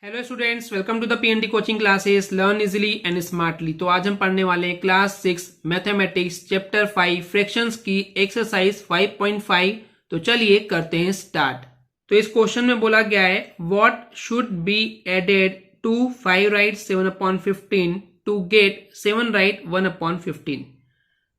Hello students, welcome to the PND coaching classes learn easily and smartly. तो आज हम पढ़ने वाले हैं क्लास 6 मैथमेटिक्स चैप्टर 5 फ्रैक्शंस की एक्सरसाइज 5.5। तो चलिए करते हैं स्टार्ट। तो इस क्वेश्चन में बोला गया है what should be added to 5 right 7/15 to get 7 right 1/15।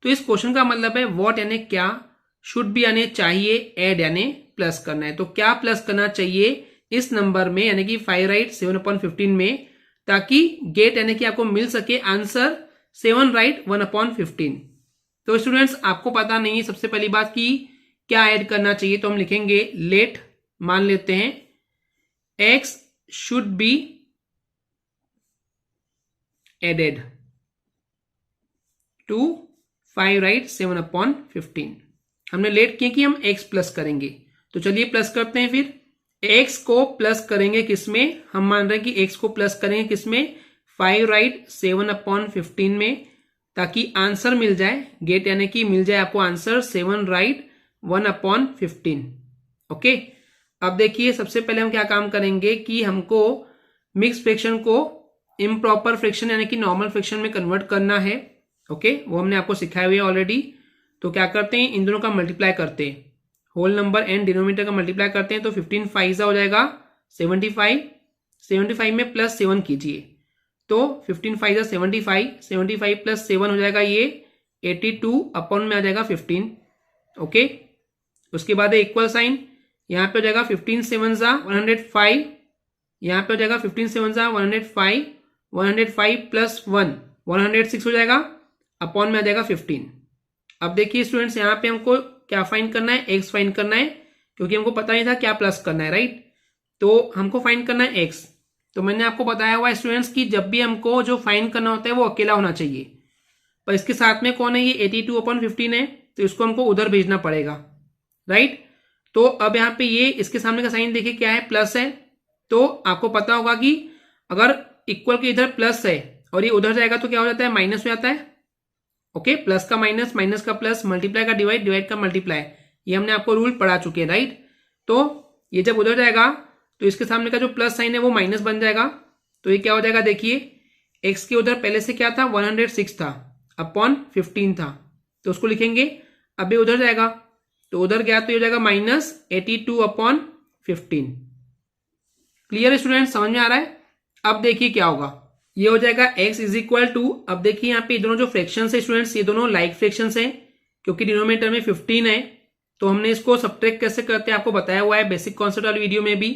तो इस क्वेश्चन का मतलब है व्हाट यानी क्या, शुड बी यानी चाहिए, एड यानी प्लस करना है। तो क्या प्लस करना चाहिए इस नंबर में यानी कि 5 राइट 7/15 में, ताकि गेट यानी कि आपको मिल सके आंसर 7 राइट 1/15। तो स्टूडेंट्स आपको पता नहीं है सबसे पहली बात कि क्या ऐड करना चाहिए, तो हम लिखेंगे लेट, मान लेते हैं x should be added to 5 right 7/15। हमने लेट किया कि हम x प्लस करेंगे, तो चलिए प्लस करते हैं। फिर x को प्लस करेंगे किसमें, हम मान रहे हैं कि x को प्लस करेंगे किसमें 5 राइट 7/15 में, ताकि आंसर मिल जाए गेट यानी कि मिल जाए आपको आंसर 7 राइट 1/15। ओके, अब देखिए सबसे पहले हम क्या काम करेंगे कि हमको मिक्स फ्रैक्शन को इम्प्रॉपर फ्रैक्शन यानी कि नॉर्मल फ्रैक्शन में कन्वर्ट करना है। ओके, वो हमने आपको सिखाया हुआ है ऑलरेडी। तो क्या करते हैं, इन दोनों का मल्टीप्लाई करते हैं, होल नंबर एंड डिनोमिनेटर का मल्टीप्लाई करते हैं। तो 15 5 हो जाएगा 75, 75 में प्लस 7 कीजिए, तो 15 5 75, 75 प्लस 7 हो जाएगा ये 82 अपॉन में आ जाएगा 15। ओके, उसके बाद है इक्वल साइन, यहाँ पे हो जाएगा 15 7 105, यहाँ पे हो जाएगा 15 7 105, 105 प्लस 1 106 हो जाएगा, अपॉन में आ जाएगा 15। अब देखिए स्टूडेंट्स यहाँ पे हमको क्या फाइंड करना है, एक्स फाइंड करना है, क्योंकि हमको पता नहीं था क्या प्लस करना है, राइट। तो हमको फाइंड करना है एक्स। तो मैंने आपको बताया हुआ है स्टूडेंट्स कि जब भी हमको जो फाइंड करना होता है वो अकेला होना चाहिए, पर इसके साथ में कौन है, ये 82/15 है, तो इसको हमको उधर भेजना पड़ेगा, राइट। तो अब यहाँ पे ये इसके सामने का साइन देखिए क्या है, प्लस है। तो आपको पता होगा कि अगर इक्वल के इधर प्लस है और ये उधर जाएगा तो क्या हो जाता है, माइनस हो जाता है। ओके, प्लस का माइनस, माइनस का प्लस, मल्टीप्लाई का डिवाइड, डिवाइड का मल्टीप्लाई, ये हमने आपको रूल पढ़ा चुके हैं, राइट। तो ये जब उधर जाएगा तो इसके सामने का जो प्लस साइन है वो माइनस बन जाएगा। तो ये क्या हो जाएगा, देखिए एक्स के उधर पहले से क्या था 106 था अपॉन 15 था, तो उसको लिखेंगे। अब ये उधर जाएगा तो उधर गया तो ये हो जाएगा -82/15। क्लियर स्टूडेंट, समझ में आ रहा है। अब देखिए क्या होगा, ये हो जाएगा x इज इक्वल टू, अब देखिए यहाँ पे दोनों जो फ्रैक्शंस है स्टूडेंट्स, ये दोनों लाइक फ्रैक्शंस हैं, क्योंकि डिनोमिनेटर में 15 है। तो हमने इसको सब्ट्रैक्ट कैसे करते हैं आपको बताया हुआ है बेसिक कॉन्सेप्ट वाली वीडियो में भी,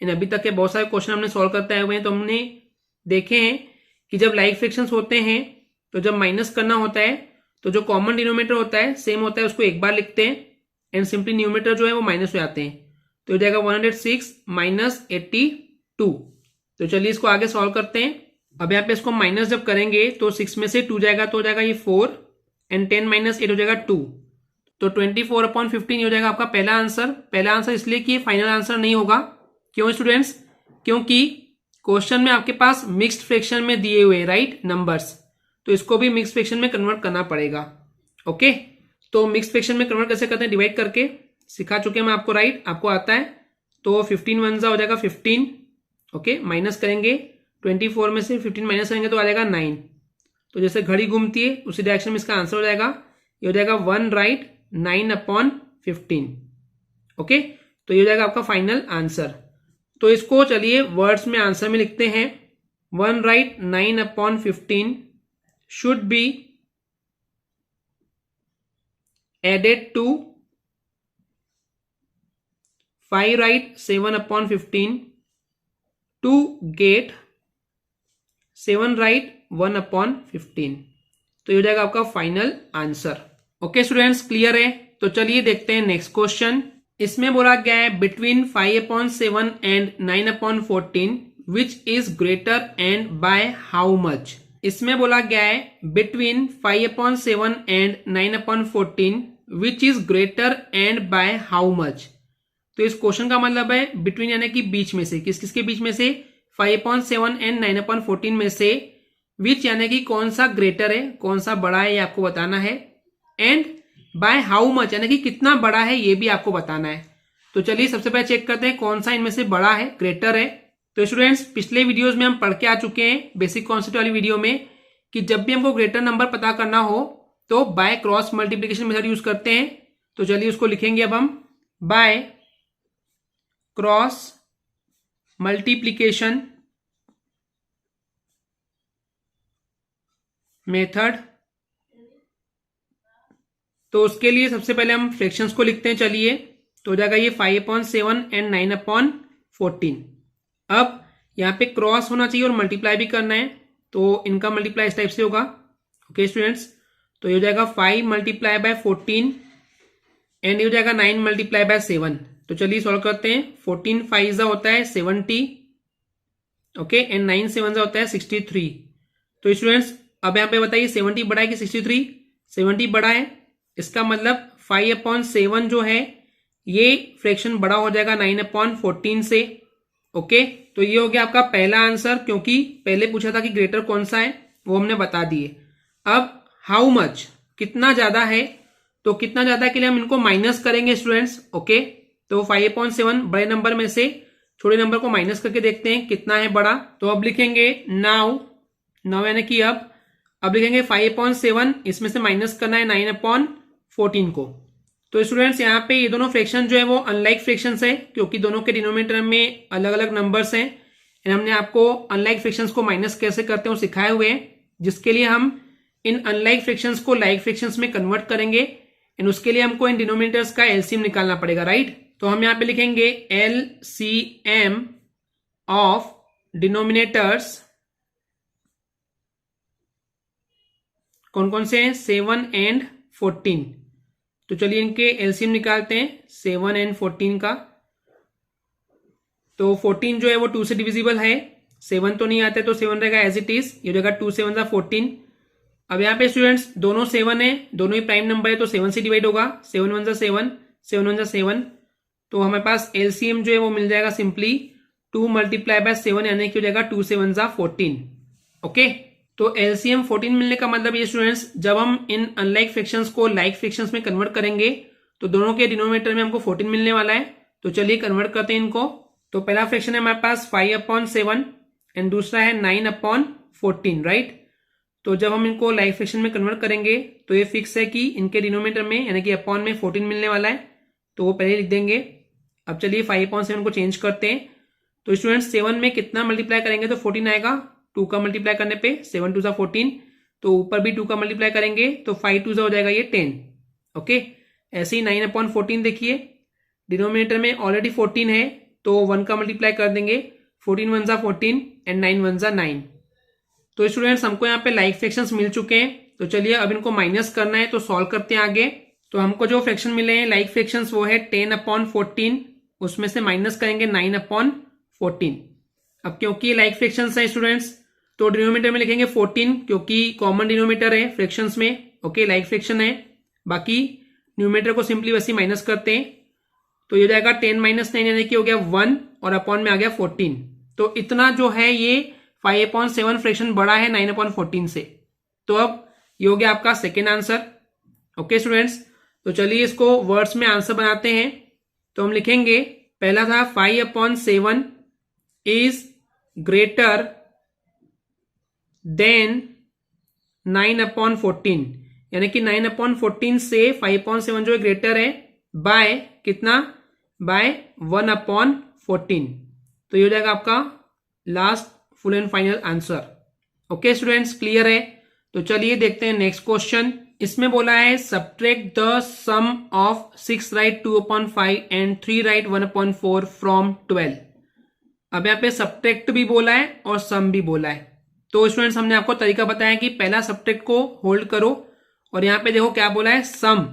इन अभी तक के बहुत सारे क्वेश्चन हमने सॉल्व करते आए हुए हैं। तो हमने देखे हैं कि जब लाइक फ्रैक्शंस होते हैं तो जब माइनस करना होता है तो जो कॉमन डिनोमिनेटर होता है सेम होता है, उसको एक बार लिखते हैं एंड सिंपली न्यूमरेटर जो है वो माइनस हो जाते हैं। तो हो जाएगा 106 -82। तो चलिए इसको आगे सॉल्व करते हैं। अब यहाँ पे इसको माइनस जब करेंगे तो 6 में से 2 जाएगा तो हो जाएगा ये 4 एंड 10 - 8 हो जाएगा 2, तो 24/15 हो जाएगा आपका पहला आंसर। पहला आंसर इसलिए कि ये फाइनल आंसर नहीं होगा, क्यों स्टूडेंट्स, क्योंकि क्वेश्चन में आपके पास मिक्स्ड फ्रैक्शन में दिए हुए राइट नंबर्स, तो इसको भी मिक्स्ड फ्रैक्शन में कन्वर्ट करना पड़ेगा। ओके, तो मिक्स्ड फ्रैक्शन में कन्वर्ट कैसे करते हैं, डिवाइड करके सिखा चुके हैं मैं आपको, राइट, आपको आता है। तो 15 1 हो जाएगा 15। ओके, माइनस करेंगे 24 में से 15 माइनस करेंगे तो आ जाएगा 9। तो जैसे घड़ी घूमती है उसी डायरेक्शन में इसका आंसर हो जाएगा, ये हो जाएगा 1 राइट 9/15। ओके, तो ये हो जाएगा आपका फाइनल आंसर। तो इसको चलिए वर्ड्स में आंसर में लिखते हैं, 1 right 9/15 should be added to 5 right 7/15 to get 7 right 1/15। तो ये हो जाएगा आपका final answer. Okay students, clear है। तो चलिए देखते हैं नेक्स्ट क्वेश्चन। इसमें बोला गया है between 5/7 and 9/14 which is greater and by how much. इसमें बोला गया है between 5/7 and 9/14 which is greater and by how much. तो इस क्वेश्चन का मतलब है बिटवीन यानी कि बीच में से, किस किसके बीच में से, 5/7 एंड 9/14 में से विच यानी कि कौन सा ग्रेटर है, कौन सा बड़ा है, ये आपको बताना है। एंड बाय हाउ मच यानी कि कितना बड़ा है ये भी आपको बताना है। तो चलिए सबसे पहले चेक करते हैं कौन सा इनमें से बड़ा है, ग्रेटर है। तो स्टूडेंट्स पिछले वीडियोस में हम पढ़ के आ चुके हैं बेसिक कॉन्सेप्ट वाली वीडियो में कि जब भी हमको ग्रेटर नंबर पता करना हो तो by cross multiplication method use करते हैं। तो चलिए उसको लिखेंगे अब हम बाय क्रॉस मल्टीप्लिकेशन मेथड। तो उसके लिए सबसे पहले हम फ्रैक्शंस को लिखते हैं। चलिए तो हो जाएगा ये 5/7 एंड 9/14। अब यहाँ पे क्रॉस होना चाहिए और मल्टीप्लाई भी करना है, तो इनका मल्टीप्लाई इस टाइप से होगा। ओके स्टूडेंट्स, तो ये हो जाएगा 5 मल्टीप्लाई बाय 14 एंड ये हो जाएगा 9 मल्टीप्लाई बाय 7। तो चलिए सॉल्व करते हैं। 14 5 होता है 70, ओके, एंड 9 7 होता है 63। तो स्टूडेंट्स अब यहाँ पे बताइए 70 बड़ा है कि 63? 70 बड़ा है, इसका मतलब 5/7 जो है ये फ्रैक्शन बड़ा हो जाएगा 9/14 से। ओके, तो ये हो गया आपका पहला आंसर, क्योंकि पहले पूछा था कि ग्रेटर कौन सा है, वो हमने बता दिए। अब हाउ मच, कितना ज्यादा है, तो कितना ज्यादा के लिए हम इनको माइनस करेंगे स्टूडेंट्स। ओके, तो 5/7 बड़े नंबर में से छोटे नंबर को माइनस करके देखते हैं कितना है बड़ा। तो अब लिखेंगे नाउ यानी कि अब लिखेंगे 5/7, इसमें से माइनस करना है 9/14 को। तो स्टूडेंट्स यहाँ पे ये दोनों फ्रैक्शन जो है वो अनलाइक फ्रैक्शंस है, क्योंकि दोनों के डिनोमिनेटर में अलग अलग नंबर्स हैं। हमने आपको अनलाइक फ्रैक्शंस को माइनस कैसे करते हैं वो सिखाए हुए हैं, जिसके लिए हम इन अनलाइक फ्रैक्शंस को लाइक फ्रैक्शंस में कन्वर्ट करेंगे एंड उसके लिए हमको इन डिनोमिनेटर्स का एलसीएम निकालना पड़ेगा, राइट। तो हम यहाँ पे लिखेंगे एलसीएम ऑफ डिनोमिनेटर्स कौन कौन से हैं, 7 एंड 14। तो चलिए इनके एलसीएम निकालते हैं 7 एंड 14 का। तो 14 जो है वो 2 से डिविजिबल है, 7 तो नहीं आता है, तो 7 रहेगा एज इट इज, ये रहेगा 2 7 14। अब यहाँ पे स्टूडेंट्स दोनों 7 है, दोनों ही प्राइम नंबर है, तो 7 से डिवाइड होगा, 7 1 7 7 1 7। तो हमारे पास एलसीएम जो है वो मिल जाएगा सिंपली 2 मल्टीप्लाई बाय 7 यानी कि हो जाएगा 2 7 14। ओके, तो एलसीएम 14 मिलने का मतलब ये स्टूडेंट्स जब हम इन अनलाइक फ्रैक्शंस को लाइक फ्रैक्शंस में कन्वर्ट करेंगे तो दोनों के डिनोमिनेटर में हमको 14 मिलने वाला है। तो चलिए कन्वर्ट करते हैं इनको। तो पहला फ्रैक्शन है हमारे पास 5/7 एंड दूसरा है 9/14, राइट। तो जब हम इनको लाइक फ्रैक्शन में कन्वर्ट करेंगे तो ये फिक्स है कि इनके डिनोमिनेटर में यानी कि अपॉन में 14 मिलने वाला है, तो वो पहले लिख देंगे। अब चलिए 5/7 को चेंज करते हैं। तो स्टूडेंट्स 7 में कितना मल्टीप्लाई करेंगे तो 14 आएगा, 2 का मल्टीप्लाई करने पे 7 2 14, तो ऊपर भी 2 का मल्टीप्लाई करेंगे तो 5 2 हो जाएगा ये 10। ओके, ऐसे ही 9/14 देखिए डिनोमिनेटर में ऑलरेडी 14 है, तो 1 का मल्टीप्लाई कर देंगे, 14 1 14 एंड 9 1 9। तो स्टूडेंट्स हमको यहाँ पे लाइक फ्रैक्शंस मिल चुके हैं। तो चलिए अब इनको माइनस करना है, तो सॉल्व करते हैं आगे। तो हमको जो फ्रैक्शन मिले हैं लाइक फ्रैक्शंस वो है 10/14, उसमें से माइनस करेंगे 9/14। अब क्योंकि लाइक फ्रैक्शंस है स्टूडेंट्स तो डिनोमिनेटर में लिखेंगे 14, क्योंकि कॉमन डिनोमिनेटर है फ्रैक्शंस में। ओके, लाइक फ्रैक्शन है, बाकी न्यूमिनेटर को सिंपली वैसे माइनस करते हैं। तो ये जाएगा 10 - 9 यानी कि हो गया 1 और अपॉन में आ गया 14। तो इतना जो है ये 5/7 फ्रैक्शन बड़ा है 9/14 से। तो अब ये हो गया आपका सेकेंड आंसर। ओके स्टूडेंट्स, तो चलिए इसको वर्ड्स में आंसर बनाते हैं। तो हम लिखेंगे पहला था 5/7 इज ग्रेटर देन 9/14, यानी कि 9/14 से 5/7 जो है ग्रेटर है बाय कितना, बाय 1/14। तो ये हो जाएगा आपका last full and final answer. Okay students, clear है। तो चलिए देखते हैं नेक्स्ट क्वेश्चन। इसमें बोला है subtract the sum of 6 right 2/5 and 3 right 1/4 from 12। अब यहाँ पे सब्ट्रैक्ट भी बोला है और सम भी बोला है। तो स्टूडेंट्स हमने आपको तरीका बताया कि पहला सब्ट्रैक्ट को होल्ड करो और यहाँ पे देखो क्या बोला है सम।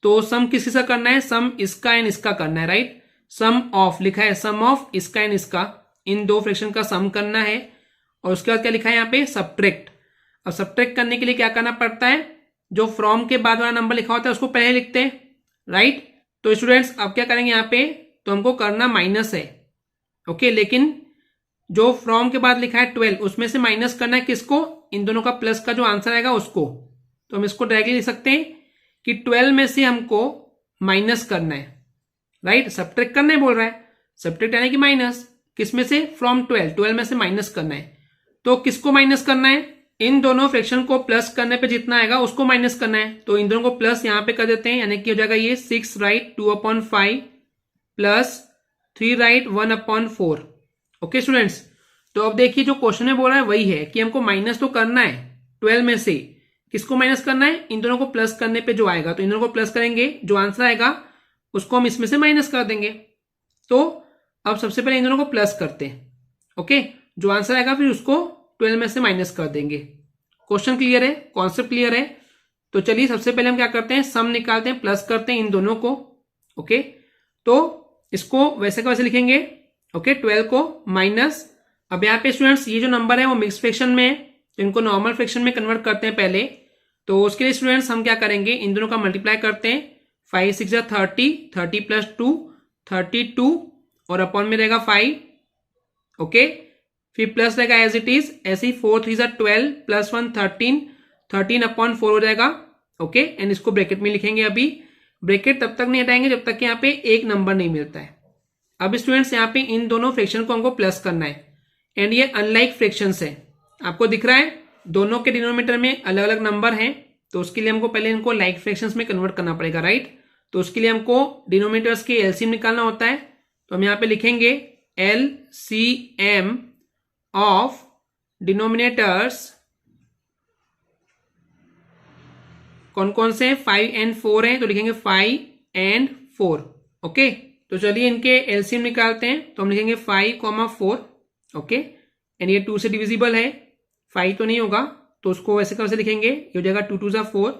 तो सम किसी से करना है, सम इसका एंड इसका करना है, राइट। सम ऑफ लिखा है, सम ऑफ इसका एंड इसका, इन दो फ्रैक्शन का सम करना है। और उसके बाद क्या लिखा है यहाँ पे सब्ट्रैक्ट। अब सब्ट्रैक्ट करने के लिए क्या करना पड़ता है, जो फ्रॉम के बाद वाला नंबर लिखा होता है उसको पहले लिखते हैं, राइट। तो स्टूडेंट्स अब क्या करेंगे यहाँ पे, तो हमको करना माइनस है, ओके। लेकिन जो फ्रॉम के बाद लिखा है 12 उसमें से माइनस करना है किसको, इन दोनों का प्लस का जो आंसर आएगा उसको। तो हम इसको डायरेक्टली लिख सकते हैं कि 12 में से हमको माइनस करना है, राइट। सब्ट्रैक्ट करना है बोल रहा है, सब्ट्रैक्ट यानी कि माइनस, किस में से, फ्रॉम 12, 12 में से माइनस करना है। तो किसको माइनस करना है, इन दोनों फ्रैक्शन को प्लस करने पे जितना आएगा उसको माइनस करना है। तो इन दोनों को प्लस यहां पे कर देते हैं, यानी कि हो जाएगा ये 6 right 2/5 plus 3 right 1/4। Okay students, तो अब देखिए जो क्वेश्चन में बोल रहा है वही है कि हमको माइनस तो करना है 12 में से, किसको माइनस करना है, इन दोनों को प्लस करने पे जो आएगा, तो इन दोनों को प्लस करेंगे, जो आंसर आएगा उसको हम इसमें से माइनस कर देंगे। तो अब सबसे पहले इन दोनों को प्लस करते हैं। ओके, जो आंसर आएगा फिर उसको 12 में से माइनस कर देंगे। क्वेश्चन क्लियर है, कॉन्सेप्ट क्लियर है। तो चलिए सबसे पहले हम क्या करते हैं, सम निकालते हैं, प्लस करते हैं इन दोनों को। ओके, तो इसको वैसे का वैसे लिखेंगे। ओके, 12 को माइनस, अब यहाँ पे स्टूडेंट्स ये जो नंबर है वो मिक्स फ्रैक्शन में है, तो इनको नॉर्मल फ्रैक्शन में कन्वर्ट करते हैं पहले। तो उसके लिए स्टूडेंट्स हम क्या करेंगे, इन दोनों का मल्टीप्लाई करते हैं, 5 6 जा 30, 30 प्लस 2 32 और अपॉन में रहेगा 5। ओके, फिर प्लस रहेगा एज इट इज, ऐसे ही 4 3 जा 12 प्लस 1 13, 13/4 हो जाएगा। ओके, एंड इसको ब्रैकेट में लिखेंगे। अभी ब्रैकेट तब तक नहीं हटाएंगे जब तक कि यहाँ पे एक नंबर नहीं मिलता है। अब स्टूडेंट्स यहाँ पे इन दोनों फ्रैक्शन को हमको प्लस करना है, एंड ये अनलाइक फ्रैक्शंस है, आपको दिख रहा है दोनों के डिनोमिनेटर में अलग अलग नंबर हैं। तो उसके लिए हमको पहले इनको लाइक फ्रैक्शंस में कन्वर्ट करना पड़ेगा, राइट। तो उसके लिए हमको डिनोमिनेटर्स के एलसीएम निकालना होता है। तो हम यहाँ पे लिखेंगे एलसीएम ऑफ डिनोमिनेटर्स, कौन कौन से, 5 and 4 हैं, तो लिखेंगे 5 and 4। ओके, तो चलिए इनके एलसीएम निकालते हैं। तो हम लिखेंगे 5, 4। ओके, एंड ये 2 से डिविजिबल है, 5 तो नहीं होगा, तो उसको वैसे का वैसे लिखेंगे। ये हो जाएगा 2 2 जा 4,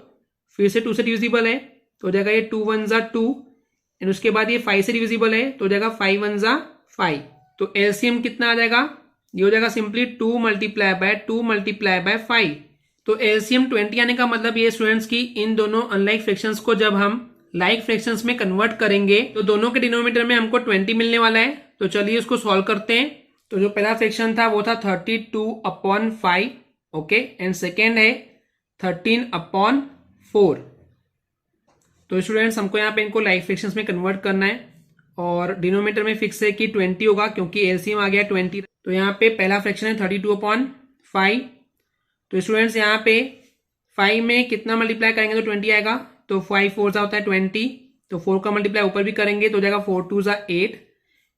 फिर से 2 से डिविजिबल है, तो हो जाएगा ये 2 1 जा 2, एंड उसके बाद ये 5 से डिविजिबल है, तो हो जाएगा 5 1 जा 5। तो एलसीएम कितना आ जाएगा, ये हो जाएगा सिंपली 2 × 2 × 5। तो एलसीएम 20 आने का मतलब ये स्टूडेंट्स की इन दोनों अनलाइक फ्रैक्शंस को जब हम लाइक फ्रैक्शंस में कन्वर्ट करेंगे तो दोनों के डिनोमिनेटर में हमको 20 मिलने वाला है। तो चलिए उसको सॉल्व करते हैं। तो जो पहला फ्रैक्शन था वो था 32/5। ओके, एंड सेकेंड है 13/4। तो स्टूडेंट्स हमको यहाँ पे इनको लाइक फ्रैक्शंस में कन्वर्ट करना है, और डिनोमिनेटर में फिक्स है कि 20 होगा क्योंकि एलसीएम आ गया 20। तो यहाँ पे पहला फ्रैक्शन है 32/5। तो स्टूडेंट्स यहाँ पे 5 में कितना मल्टीप्लाई करेंगे तो 20 आएगा, तो 5 4 जा होता है 20, तो 4 का मल्टीप्लाई ऊपर भी करेंगे तो हो जाएगा 4 2 जा 8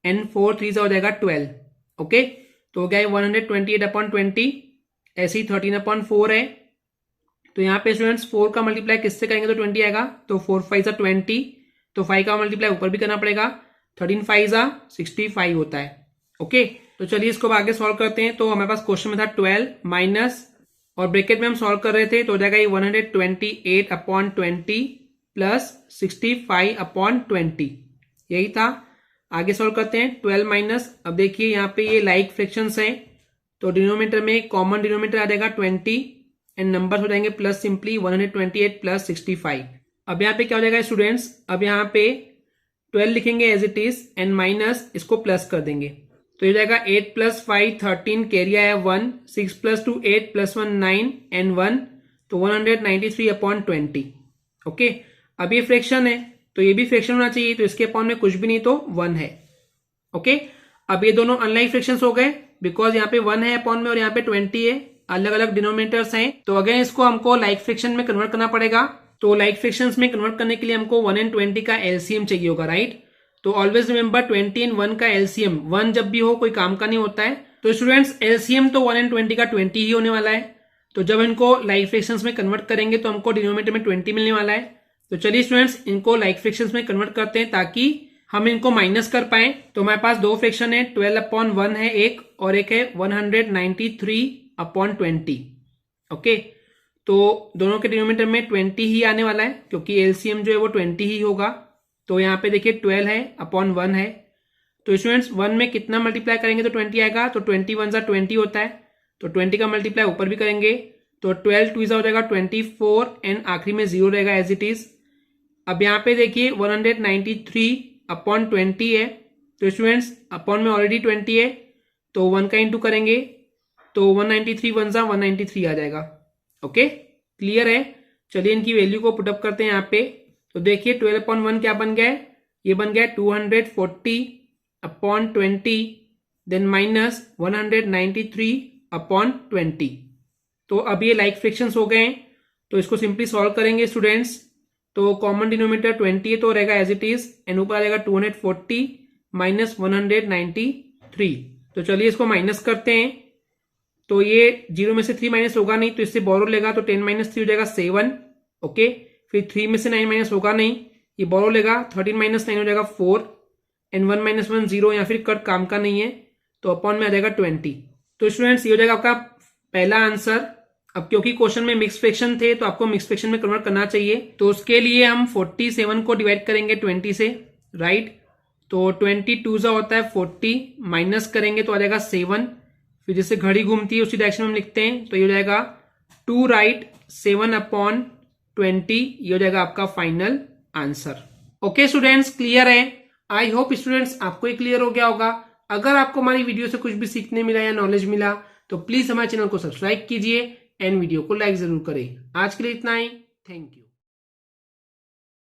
एंड 4 3 जा हो जाएगा 12। ओके, तो हो गया 128/20। ऐसे ही 13/4 है, तो यहाँ पे स्टूडेंट्स 4 का मल्टीप्लाई किससे करेंगे तो 20 आएगा, तो 4 5 जा 20, तो 5 का मल्टीप्लाई ऊपर भी करना पड़ेगा, 13 5 जा 65 होता है। ओके, तो चलिए इसको आगे सॉल्व करते हैं। तो हमारे पास क्वेश्चन में था 12 माइनस, और ब्रैकेट में हम सॉल्व कर रहे थे, तो हो जाएगा ये 128/20 प्लस 65/20, यही था। आगे सॉल्व करते हैं 12 माइनस, अब देखिए यहाँ पे ये लाइक फ्रैक्शंस हैं, तो डिनोमिनेटर में कॉमन डिनोमिनेटर आ जाएगा 20 एंड नंबर हो जाएंगे प्लस सिंपली 128 प्लस 65। अब यहाँ पे क्या हो जाएगा स्टूडेंट्स, अब यहाँ पे 12 लिखेंगे as it is and minus इसको प्लस कर देंगे, तो ये जाएगा 8 + 5 13, कैरी आया 1, 6 + 2 8 + 1 9 एंड 1, तो 193/20। ओके, अब ये फ्रैक्शन है तो ये भी फ्रैक्शन होना चाहिए, तो इसके अपॉन में कुछ भी नहीं तो 1 है। ओके, अब ये दोनों अनलाइक फ्रैक्शंस हो गए बिकॉज यहाँ पे 1 है अपॉन में और यहाँ पे 20 है, अलग अलग डिनोमिनेटर्स हैं। तो अगेन इसको हमको लाइक फ्रैक्शन में कन्वर्ट करना पड़ेगा। तो लाइक फ्रैक्शंस में कन्वर्ट करने के लिए हमको 1 and 20 का एलसीएम चाहिए होगा, राइट। तो ऑलवेज रिमेंबर 20 and 1 का एलसीएम 1 जब भी हो कोई काम का नहीं होता है। तो स्टूडेंट्स एलसीएम तो 1 and 20 का 20 ही होने वाला है। तो जब इनको लाइक फ्रैक्शंस में कन्वर्ट करेंगे तो हमको डिनोमिनेटर में 20 मिलने वाला है। तो चलिए स्टूडेंट्स इनको लाइक फ्रैक्शंस में कन्वर्ट करते हैं ताकि हम इनको माइनस कर पाए। तो हमारे पास दो फ्रैक्शन है, 12/1 है एक, और एक है 193/20। ओके, तो दोनों के डिनोमिनेटर में 20 ही आने वाला है क्योंकि एलसीएम जो है वो 20 ही होगा। तो यहाँ पे देखिए 12 है अपॉन 1 है, तो स्टूडेंट्स 1 में कितना मल्टीप्लाई करेंगे तो 20 आएगा, तो 20 1 जा 20 होता है, तो 20 का मल्टीप्लाई ऊपर भी करेंगे तो 12 2 हो जाएगा 24 एंड आखिरी में 0 रहेगा एज इट इज। अब यहाँ पे देखिए 193/20 है, तो स्टूडेंट्स अपॉन में ऑलरेडी 20 है तो 1 का इंटू करेंगे तो 193 1 जा 193 आ जाएगा। ओके, क्लियर है। चलिए इनकी वैल्यू को पुटअप करते हैं यहाँ पे। तो देखिए 12/1 क्या बन गया है, ये बन गया 240/20 देन माइनस 193/20। तो अब ये लाइक फ्रैक्शंस हो गए हैं, तो इसको सिंपली सॉल्व करेंगे स्टूडेंट्स। तो कॉमन डिनोमिनेटर 20 है तो रहेगा एज इट इज, एंड ऊपर आ जाएगा 240 माइनस 193। तो चलिए इसको माइनस करते हैं। तो ये 0 में से 3 माइनस होगा नहीं, तो इससे बोरो लेगा, तो 10 माइनस 3 हो जाएगा 7। ओके, फिर 3 में से 9 माइनस होगा नहीं, ये बोरो लेगा, 13 माइनस 9 हो जाएगा 4, एंड 1 माइनस 1 0, या फिर कट काम का नहीं है, तो अपॉन में आ जाएगा 20। तो स्टूडेंट्स ये हो जाएगा आपका पहला आंसर। अब क्योंकि क्वेश्चन में मिक्स फ्रैक्शन थे तो आपको मिक्स फ्रैक्शन में कन्वर्ट करना चाहिए, तो उसके लिए हम 47 को डिवाइड करेंगे 20 से, राइट। तो 22 होता है 40, माइनस करेंगे तो आ जाएगा 7, फिर जैसे घड़ी घूमती है उसी डायरेक्शन में हम लिखते हैं, तो ये हो जाएगा 2 राइट 7/20, ये हो जाएगा आपका final answer. Okay students, clear है? आई होप स्टूडेंट्स आपको ये क्लियर हो गया होगा। अगर आपको हमारी वीडियो से कुछ भी सीखने मिला या नॉलेज मिला तो प्लीज हमारे चैनल को सब्सक्राइब कीजिए एंड वीडियो को लाइक जरूर करें। आज के लिए इतना ही, थैंक यू।